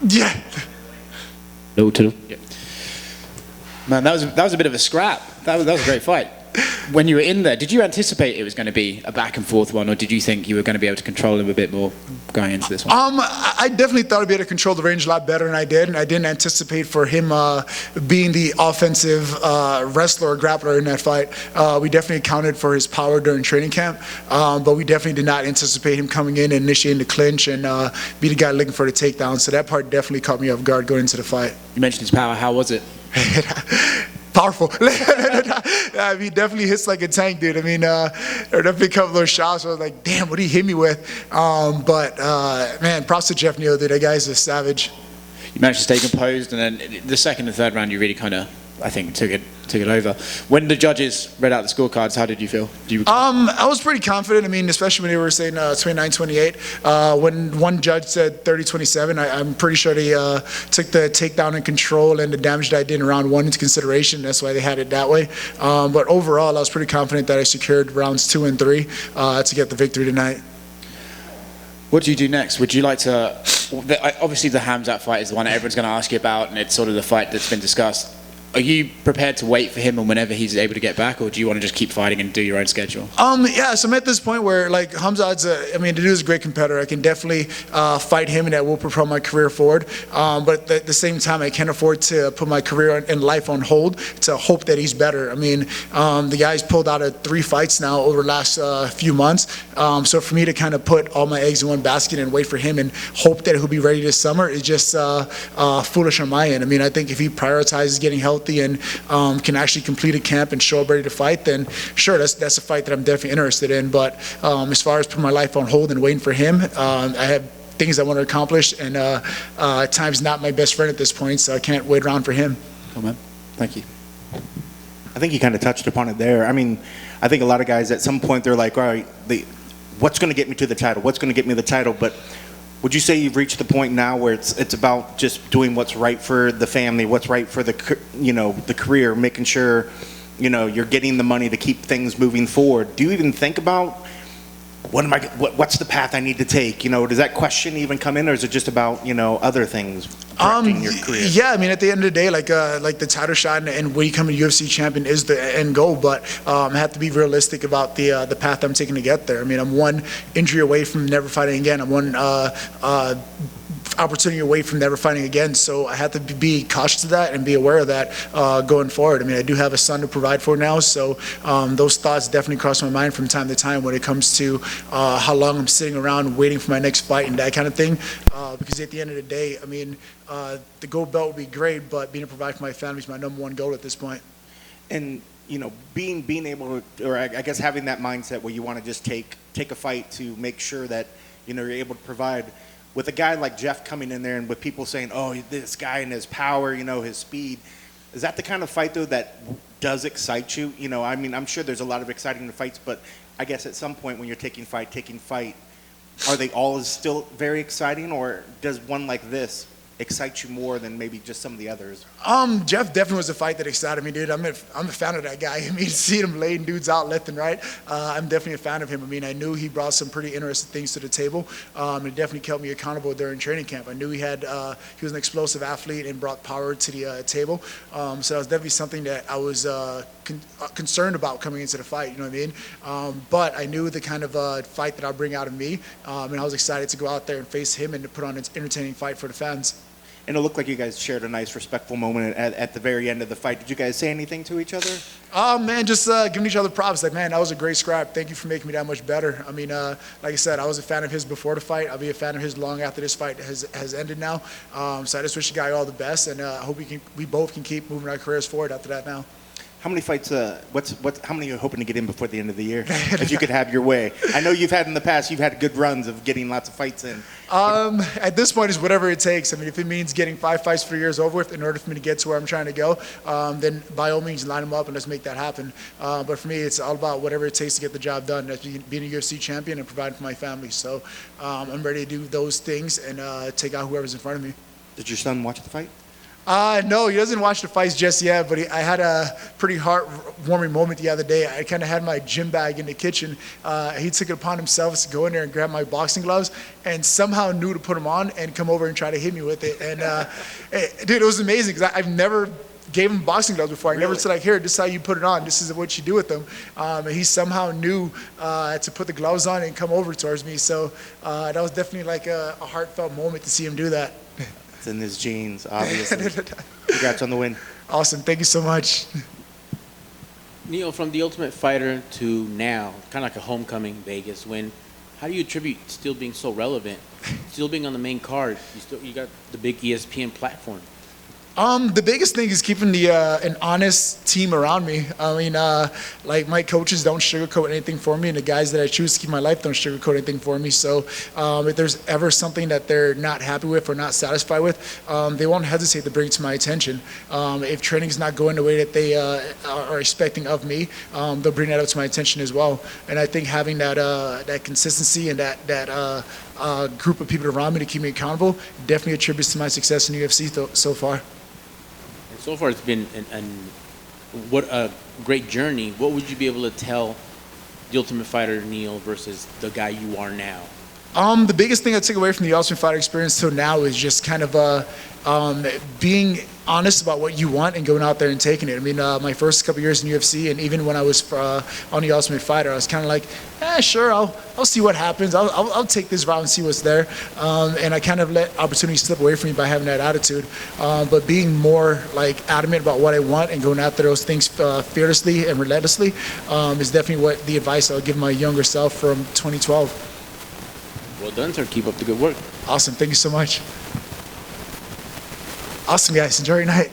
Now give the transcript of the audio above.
Yeah. No to them. Yeah. Man, that was a bit of a scrap. That was a great fight. When you were in there, did you anticipate it was going to be a back and forth one, or did you think you were going to be able to control him a bit more going into this one? I definitely thought I'd be able to control the range a lot better than I did, and I didn't anticipate for him being the offensive wrestler or grappler in that fight. We definitely accounted for his power during training camp, but we definitely did not anticipate him coming in and initiating the clinch and be the guy looking for the takedown. So that part definitely caught me off guard going into the fight. You mentioned his power. How was it? Powerful. I mean, definitely hits like a tank, dude. I mean, there definitely a couple of those shots where I was like, damn, what did he hit me with? Man, props to Jeff Neal, dude. That guy's a savage. You managed to stay composed, and then the second and third round, you really kind of, I think, took it over. When the judges read out the scorecards, how did you feel? I was pretty confident. I mean, especially when they were saying 29-28. When one judge said 30-27, I'm pretty sure they took the takedown and control and the damage that I did in round one into consideration. That's why they had it that way. But overall, I was pretty confident that I secured rounds 2 and 3 to get the victory tonight. What do you do next? Would you like to? Obviously, the Hamzat fight is the one that everyone's going to ask you about, and it's sort of the fight that's been discussed. Are you prepared to wait for him and whenever he's able to get back, or do you want to just keep fighting and do your own schedule? Yeah, so I'm at this point where, like, Hamzat's the dude is a great competitor. I can definitely fight him, and that will propel my career forward. But at the same time, I can't afford to put my career and life on hold to hope that he's better. I mean, the guy's pulled out of 3 fights now over the last few months. So for me to kind of put all my eggs in one basket and wait for him and hope that he'll be ready this summer is just foolish on my end. I mean, I think if he prioritizes getting healthy and can actually complete a camp and show up ready to fight, then sure, that's a fight that I'm definitely interested in. But as far as putting my life on hold and waiting for him, I have things I want to accomplish, and time's not my best friend at this point, so I can't wait around for him. Oh, man. Thank you. I think you kind of touched upon it there. I mean, I think a lot of guys at some point they're like, all right, what's going to get me to the title? What's going to get me the title? But would you say you've reached the point now where it's about just doing what's right for the family, what's right for the career, making sure you're getting the money to keep things moving forward? Do you even think about what's the path I need to take? Does that question even come in, or is it just about other things directing your career? Yeah, I mean, at the end of the day, like the title shot and becoming a UFC champion is the end goal, but I have to be realistic about the path I'm taking to get there. I mean, I'm one injury away from never fighting again. I'm one opportunity away from never fighting again, so I have to be cautious of that and be aware of that going forward. I mean, I do have a son to provide for now, so those thoughts definitely cross my mind from time to time when it comes to how long I'm sitting around waiting for my next fight and that kind of thing, because at the end of the day, I mean, the gold belt would be great, but being able to provide for my family is my #1 goal at this point. And being able to, or I guess having that mindset where you want to just take a fight to make sure that you're able to provide. With a guy like Jeff coming in there and with people saying, oh, this guy and his power, his speed, is that the kind of fight, though, that does excite you? I mean, I'm sure there's a lot of exciting fights, but I guess at some point when you're taking fight, are they all still very exciting, or does one like this excite you more than maybe just some of the others? Jeff definitely was a fight that excited me, dude. I'm a fan of that guy. I mean, seeing him laying dudes out left and right, I'm definitely a fan of him. I mean, I knew he brought some pretty interesting things to the table. It definitely kept me accountable during training camp. I knew he was an explosive athlete and brought power to the table. So that was definitely something that I was concerned about coming into the fight, you know what I mean? But I knew the kind of fight that I'll bring out of me, and I was excited to go out there and face him and to put on an entertaining fight for the fans. And it looked like you guys shared a nice, respectful moment at the very end of the fight. Did you guys say anything to each other? Man, just giving each other props. Like, man, that was a great scrap. Thank you for making me that much better. I mean, like I said, I was a fan of his before the fight. I'll be a fan of his long after this fight has ended now. So I just wish the guy all the best, and I hope we both can keep moving our careers forward after that now. How many fights? How many are you hoping to get in before the end of the year? If you could have your way. I know you've had in the past. You've had good runs of getting lots of fights in. At this point, it's whatever it takes. I mean, if it means getting 5 fights for the year is over with in order for me to get to where I'm trying to go, then by all means line them up and let's make that happen. But for me, it's all about whatever it takes to get the job done. That's being a UFC champion and providing for my family. So I'm ready to do those things and take out whoever's in front of me. Did your son watch the fight? No, he doesn't watch the fights just yet, but I had a pretty heartwarming moment the other day. I kind of had my gym bag in the kitchen. He took it upon himself to go in there and grab my boxing gloves and somehow knew to put them on and come over and try to hit me with it. And dude, it was amazing because I've never gave him boxing gloves before. I never said, like, here, this is how you put it on. This is what you do with them. And he somehow knew to put the gloves on and come over towards me. So that was definitely like a heartfelt moment to see him do that. It's in his genes, obviously. Congrats on the win. Awesome. Thank you so much. Neil, from The Ultimate Fighter to now, kind of like a homecoming Vegas win, how do you attribute still being so relevant, still being on the main card? You got the big ESPN platform. The biggest thing is keeping an honest team around me. I mean, like my coaches don't sugarcoat anything for me, and the guys that I choose to keep my life don't sugarcoat anything for me. So if there's ever something that they're not happy with or not satisfied with, they won't hesitate to bring it to my attention. If training is not going the way that they are expecting of me, they'll bring that up to my attention as well. And I think having that consistency and that group of people around me to keep me accountable definitely attributes to my success in UFC so far. So far, it's been what a great journey. What would you be able to tell the Ultimate Fighter Neil versus the guy you are now? The biggest thing I took away from the Ultimate Fighter experience till now is just kind of being honest about what you want and going out there and taking it. I mean, my first couple years in UFC, and even when I was on the Ultimate Fighter, I was kind of like, sure, I'll see what happens. I'll take this route and see what's there. And I kind of let opportunities slip away from me by having that attitude. But being more like adamant about what I want and going after those things fearlessly and relentlessly is definitely what the advice I'll give my younger self from 2012. Well done, sir. Keep up the good work. Awesome. Thank you so much. Awesome, guys. Enjoy your night.